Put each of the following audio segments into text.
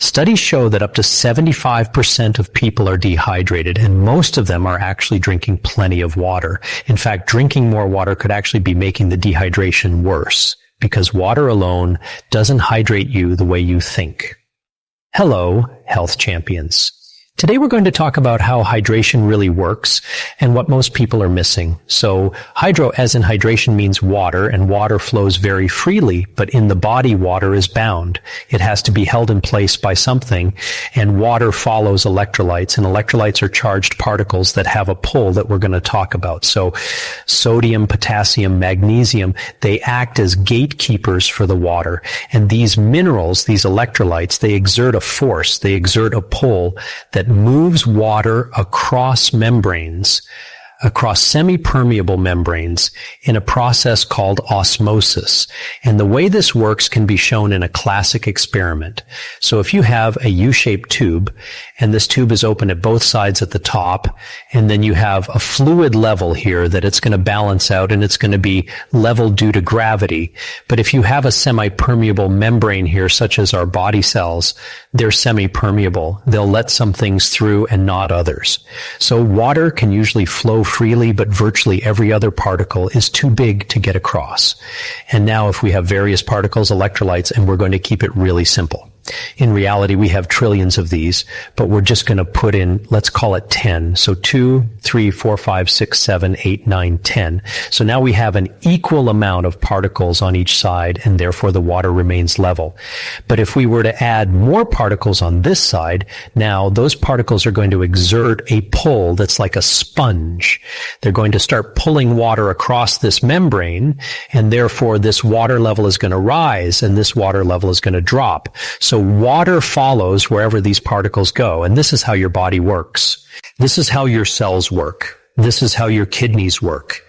Studies show that up to 75% of people are dehydrated, and most of them are actually drinking plenty of water. In fact, drinking more water could actually be making the dehydration worse, because water alone doesn't hydrate you the way you think. Hello, health champions. Today we're going to talk about how hydration really works and what most people are missing. So hydro as in hydration means water, and water flows very freely, but in the body water is bound. It has to be held in place by something, and water follows electrolytes, and electrolytes are charged particles that have a pull that we're going to talk about. So sodium, potassium, magnesium, they act as gatekeepers for the water. And these minerals, these electrolytes, they exert a force, they exert a pull that moves water across membranes, across semi-permeable membranes in a process called osmosis. And the way this works can be shown in a classic experiment. So if you have a U-shaped tube, and this tube is open at both sides at the top, and then you have a fluid level here that it's going to balance out, and it's going to be level due to gravity. But if you have a semi-permeable membrane here, such as our body cells, they're semi-permeable. They'll let some things through and not others. So water can usually flow freely, but virtually every other particle is too big to get across. And now if we have various particles, electrolytes, and we're going to keep it really simple. In reality, we have trillions of these, but we're just going to put in, let's call it 10. So 2, 3, 4, 5, 6, 7, 8, 9, 10. So now we have an equal amount of particles on each side, and therefore the water remains level. But if we were to add more particles on this side, now those particles are going to exert a pull that's like a sponge. They're going to start pulling water across this membrane, and therefore this water level is going to rise, and this water level is going to drop. So water follows wherever these particles go, and this is how your body works. This is how your cells work. This is how your kidneys work.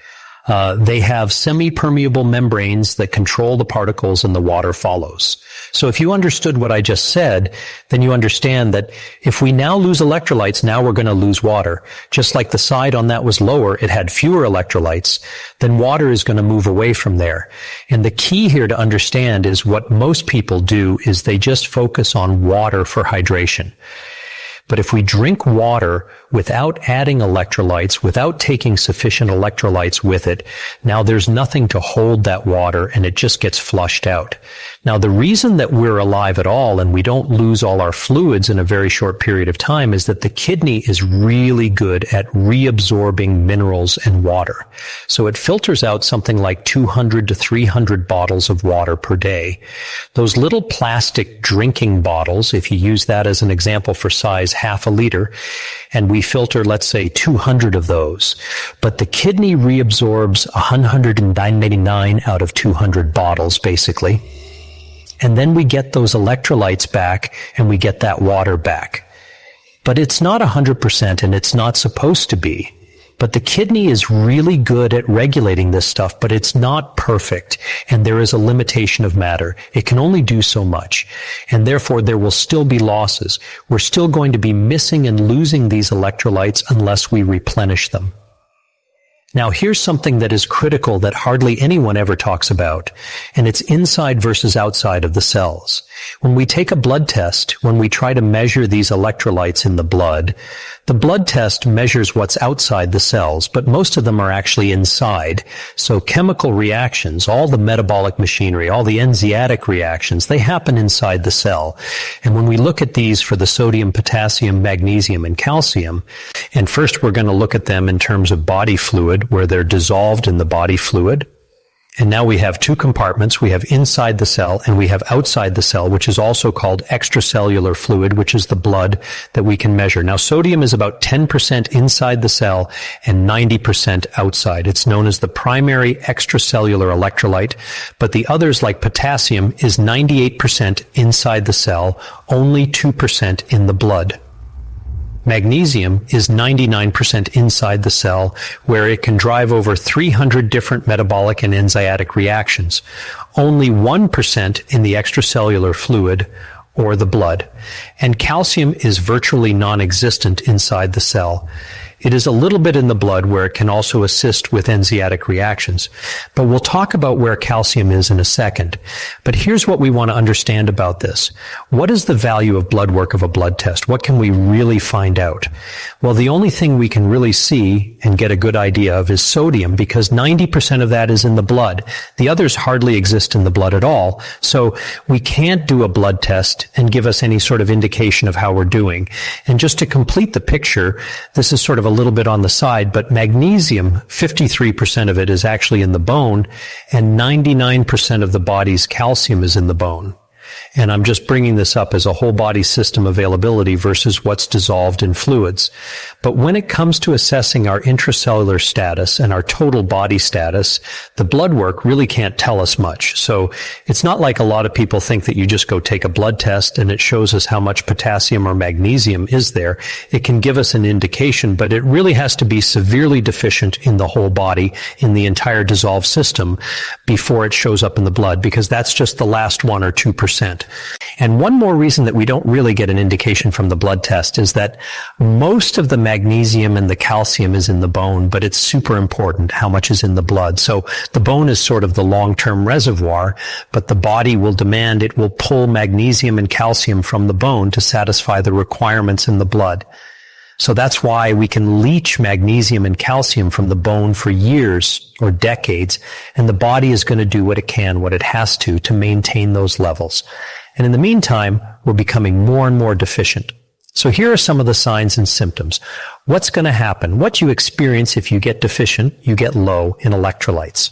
They have semi-permeable membranes that control the particles, and the water follows. So if you understood what I just said, then you understand that if we now lose electrolytes, now we're going to lose water. Just like the side on that was lower, it had fewer electrolytes, then water is going to move away from there. And the key here to understand is what most people do is they just focus on water for hydration. But if we drink water without adding electrolytes, without taking sufficient electrolytes with it, now there's nothing to hold that water, and it just gets flushed out. Now, the reason that we're alive at all and we don't lose all our fluids in a very short period of time is that the kidney is really good at reabsorbing minerals and water. So it filters out something like 200 to 300 bottles of water per day. Those little plastic drinking bottles, if you use that as an example for size, half a liter, and we filter, let's say, 200 of those. But the kidney reabsorbs 199 out of 200 bottles, basically. And then we get those electrolytes back, and we get that water back. But it's not 100%, and it's not supposed to be. But the kidney is really good at regulating this stuff, but it's not perfect, and there is a limitation of matter. It can only do so much, and therefore there will still be losses. We're still going to be missing and losing these electrolytes unless we replenish them. Now, here's something that is critical that hardly anyone ever talks about, and it's inside versus outside of the cells. When we take a blood test, when we try to measure these electrolytes in the blood test measures what's outside the cells, but most of them are actually inside. So chemical reactions, all the metabolic machinery, all the enzymatic reactions, they happen inside the cell. And when we look at these for the sodium, potassium, magnesium, and calcium, and first we're going to look at them in terms of body fluid, where they're dissolved in the body fluid. And now we have two compartments. We have inside the cell and we have outside the cell, which is also called extracellular fluid, which is the blood that we can measure. Now, sodium is about 10% inside the cell and 90% outside. It's known as the primary extracellular electrolyte, but the others, like potassium, is 98% inside the cell, only 2% in the blood. Magnesium is 99% inside the cell, where it can drive over 300 different metabolic and enzymatic reactions. Only 1% in the extracellular fluid or the blood. And calcium is virtually non-existent inside the cell. It is a little bit in the blood where it can also assist with enzymatic reactions. But we'll talk about where calcium is in a second. But here's what we want to understand about this. What is the value of blood work of a blood test? What can we really find out? Well, the only thing we can really see and get a good idea of is sodium, because 90% of that is in the blood. The others hardly exist in the blood at all. So we can't do a blood test and give us any sort of indication of how we're doing. And just to complete the picture, this is sort of a little bit on the side, but magnesium, 53% of it is actually in the bone, and 99% of the body's calcium is in the bone. And I'm just bringing this up as a whole body system availability versus what's dissolved in fluids. But when it comes to assessing our intracellular status and our total body status, the blood work really can't tell us much. So it's not like a lot of people think that you just go take a blood test and it shows us how much potassium or magnesium is there. It can give us an indication, but it really has to be severely deficient in the whole body, in the entire dissolved system, before it shows up in the blood, because that's just the last 1 or 2%. And one more reason that we don't really get an indication from the blood test is that most of the magnesium and the calcium is in the bone, but it's super important how much is in the blood. So the bone is sort of the long-term reservoir, but the body will demand, it will pull magnesium and calcium from the bone to satisfy the requirements in the blood. So that's why we can leach magnesium and calcium from the bone for years or decades, and the body is going to do what it can, what it has to maintain those levels. And in the meantime, we're becoming more and more deficient. So here are some of the signs and symptoms. What's going to happen? What you experience if you get deficient, you get low in electrolytes.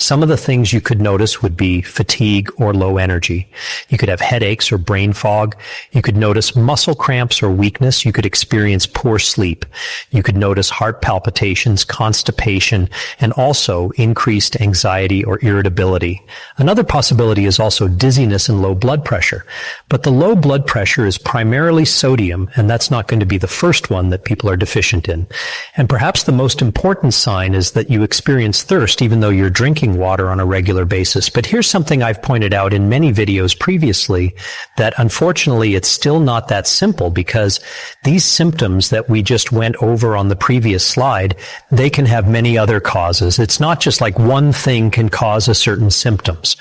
Some of the things you could notice would be fatigue or low energy. You could have headaches or brain fog. You could notice muscle cramps or weakness. You could experience poor sleep. You could notice heart palpitations, constipation, and also increased anxiety or irritability. Another possibility is also dizziness and low blood pressure. But the low blood pressure is primarily sodium, and that's not going to be the first one that people are deficient in. And perhaps the most important sign is that you experience thirst even though you're drinking water on a regular basis. But here's something I've pointed out in many videos previously, that unfortunately it's still not that simple, because these symptoms that we just went over on the previous slide, they can have many other causes. It's not just like one thing can cause a certain symptoms.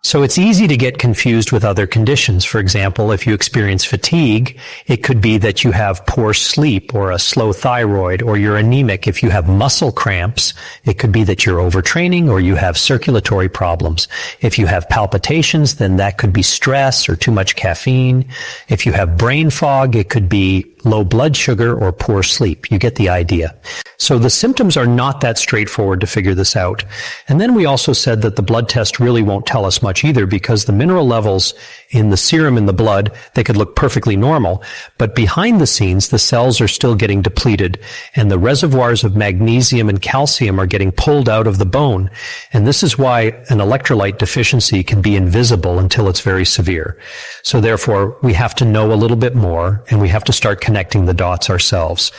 So it's easy to get confused with other conditions. For example, if you experience fatigue, it could be that you have poor sleep or a slow thyroid, or you're anemic. If you have muscle cramps, it could be that you're overtraining or you have circulatory problems. If you have palpitations, then that could be stress or too much caffeine. If you have brain fog, it could be low blood sugar or poor sleep. You get the idea. So the symptoms are not that straightforward to figure this out. And then we also said that the blood test really won't tell us much either, because the mineral levels in the serum in the blood, they could look perfectly normal, but behind the scenes, the cells are still getting depleted, and the reservoirs of magnesium and calcium are getting pulled out of the bone. And this is why an electrolyte deficiency can be invisible until it's very severe. So therefore, we have to know a little bit more, and we have to start connecting the dots ourselves.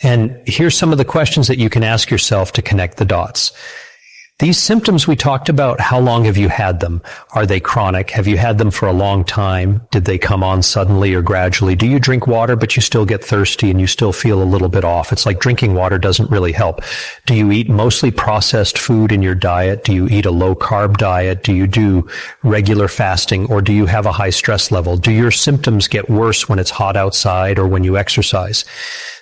And here's some of the questions that you can ask yourself to connect the dots. These symptoms we talked about, how long have you had them? Are they chronic? Have you had them for a long time? Did they come on suddenly or gradually? Do you drink water but you still get thirsty and you still feel a little bit off? It's like drinking water doesn't really help. Do you eat mostly processed food in your diet? Do you eat a low carb diet? Do you do regular fasting, or do you have a high stress level? Do your symptoms get worse when it's hot outside or when you exercise?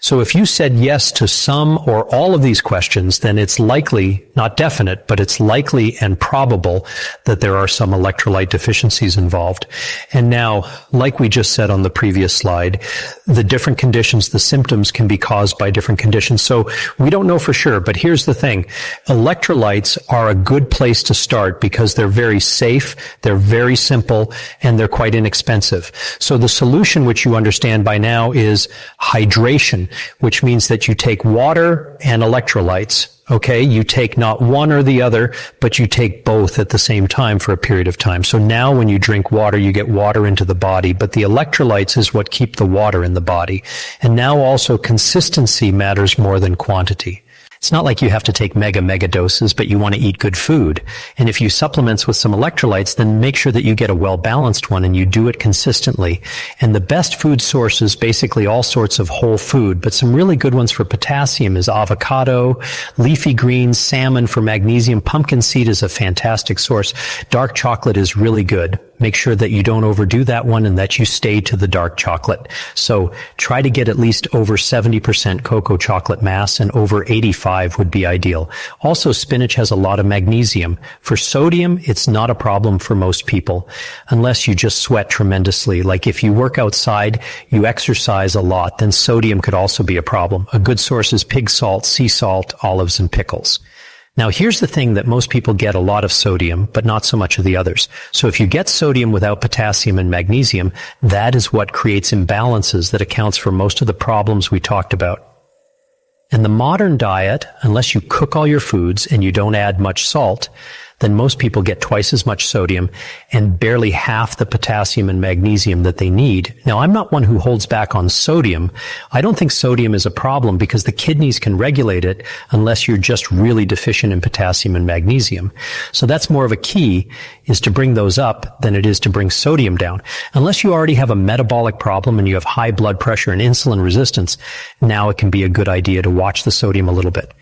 So if you said yes to some or all of these questions, then it's likely, not definite, but it's likely and probable that there are some electrolyte deficiencies involved. And now, like we just said on the previous slide, the different conditions, the symptoms can be caused by different conditions. So we don't know for sure, but here's the thing. Electrolytes are a good place to start because they're very safe, they're very simple, and they're quite inexpensive. So the solution, which you understand by now, is hydration, which means that you take water and electrolytes. Okay, you take not one or the other, but you take both at the same time for a period of time. So now when you drink water, you get water into the body, but the electrolytes is what keep the water in the body. And now also consistency matters more than quantity. It's not like you have to take mega doses, but you want to eat good food. And if you supplements with some electrolytes, then make sure that you get a well-balanced one and you do it consistently. And the best food sources, basically all sorts of whole food, but some really good ones for potassium is avocado, leafy greens, salmon for magnesium. Pumpkin seed is a fantastic source. Dark chocolate is really good. Make sure that you don't overdo that one and that you stay to the dark chocolate. So try to get at least over 70% cocoa chocolate mass, and over 85 would be ideal. Also, spinach has a lot of magnesium. For sodium, it's not a problem for most people unless you just sweat tremendously. Like if you work outside, you exercise a lot, then sodium could also be a problem. A good source is pig salt, sea salt, olives, and pickles. Now, here's the thing that most people get a lot of sodium, but not so much of the others. So if you get sodium without potassium and magnesium, that is what creates imbalances that accounts for most of the problems we talked about. And the modern diet, unless you cook all your foods and you don't add much salt, then most people get twice as much sodium and barely half the potassium and magnesium that they need. Now, I'm not one who holds back on sodium. I don't think sodium is a problem because the kidneys can regulate it unless you're just really deficient in potassium and magnesium. So that's more of a key, is to bring those up than it is to bring sodium down. Unless you already have a metabolic problem and you have high blood pressure and insulin resistance, now it can be a good idea to watch the sodium a little bit.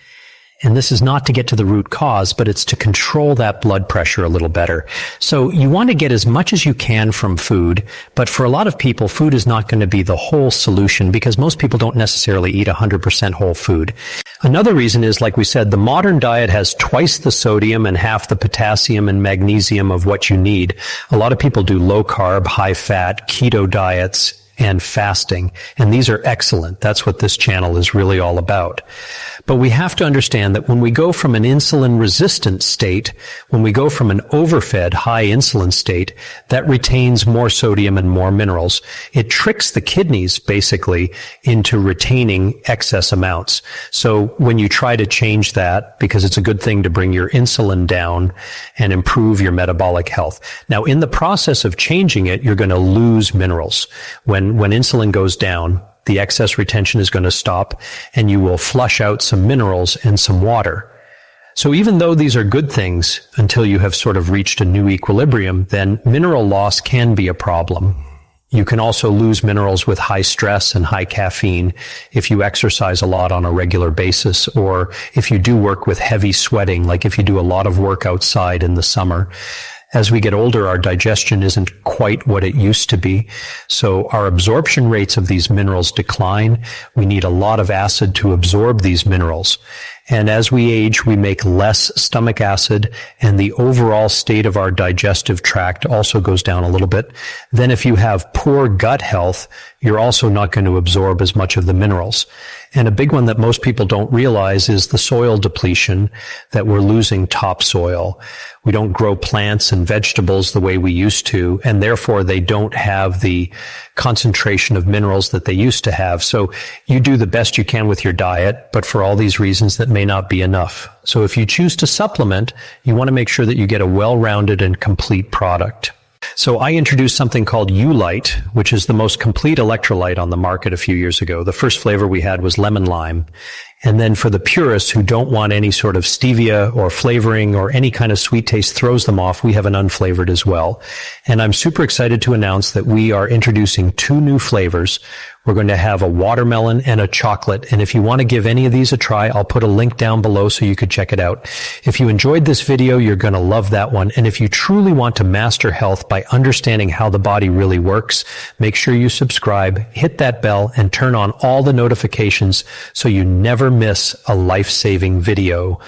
And this is not to get to the root cause, but it's to control that blood pressure a little better. So you want to get as much as you can from food, but for a lot of people, food is not going to be the whole solution because most people don't necessarily eat 100% whole food. Another reason is, like we said, the modern diet has twice the sodium and half the potassium and magnesium of what you need. A lot of people do low carb, high fat, keto diets, and fasting. And these are excellent. That's what this channel is really all about. But we have to understand that when we go from an insulin resistant state, when we go from an overfed high insulin state, that retains more sodium and more minerals. It tricks the kidneys basically into retaining excess amounts. So when you try to change that, because it's a good thing to bring your insulin down and improve your metabolic health. Now, in the process of changing it, you're going to lose minerals. When insulin goes down, the excess retention is going to stop and you will flush out some minerals and some water. So even though these are good things until you have sort of reached a new equilibrium, then mineral loss can be a problem. You can also lose minerals with high stress and high caffeine if you exercise a lot on a regular basis, or if you do work with heavy sweating, like if you do a lot of work outside in the summer. As we get older, our digestion isn't quite what it used to be. So our absorption rates of these minerals decline. We need a lot of acid to absorb these minerals. And as we age, we make less stomach acid, and the overall state of our digestive tract also goes down a little bit. Then if you have poor gut health, you're also not going to absorb as much of the minerals. And a big one that most people don't realize is the soil depletion, that we're losing topsoil. We don't grow plants and vegetables the way we used to, and therefore they don't have the concentration of minerals that they used to have. So you do the best you can with your diet, but for all these reasons that may not be enough. So if you choose to supplement, you want to make sure that you get a well-rounded and complete product. So I introduced something called U-Lite, which is the most complete electrolyte on the market a few years ago. The first flavor we had was lemon lime. And then for the purists who don't want any sort of stevia or flavoring or any kind of sweet taste throws them off, we have an unflavored as well. And I'm super excited to announce that we are introducing 2 new flavors. We're going to have a watermelon and a chocolate. And if you want to give any of these a try, I'll put a link down below so you could check it out. If you enjoyed this video, you're going to love that one. And if you truly want to master health by understanding how the body really works, make sure you subscribe, hit that bell, and turn on all the notifications so you never miss a life-saving video.